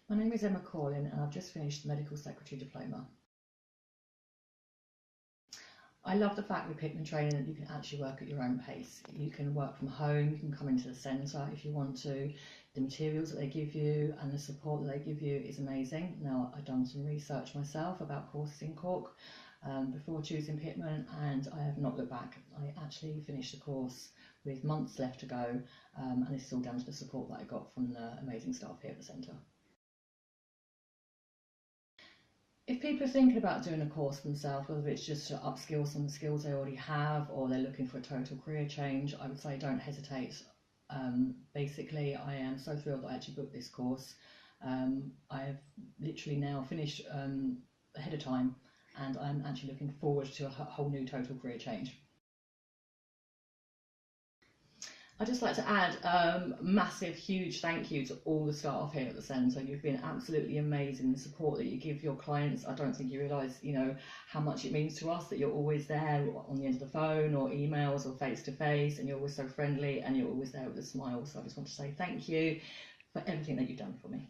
My name is Emma Coughlan and I've just finished the Medical Secretarial Diploma. I love the fact with Pitman training that you can actually work at your own pace. You can work from home, you can come into the centre if you want to. The materials that they give you and the support that they give you is amazing. Now, I've done some research myself about courses in Cork before choosing Pitman, and I have not looked back. I actually finished the course with months left to go, and this is all down to the support that I got from the amazing staff here at the centre. If people are thinking about doing a course themselves, whether it's just to upskill some of the skills they already have or they're looking for a total career change, I would say don't hesitate. Basically, I am so thrilled that I actually booked this course. I've literally now finished ahead of time, and I'm actually looking forward to a whole new total career change. I'd just like to add a massive, huge thank you to all the staff here at the centre. You've been absolutely amazing. The support that you give your clients, I don't think you realise, how much it means to us that you're always there on the end of the phone or emails or face to face, and you're always so friendly and you're always there with a smile. So I just want to say thank you for everything that you've done for me.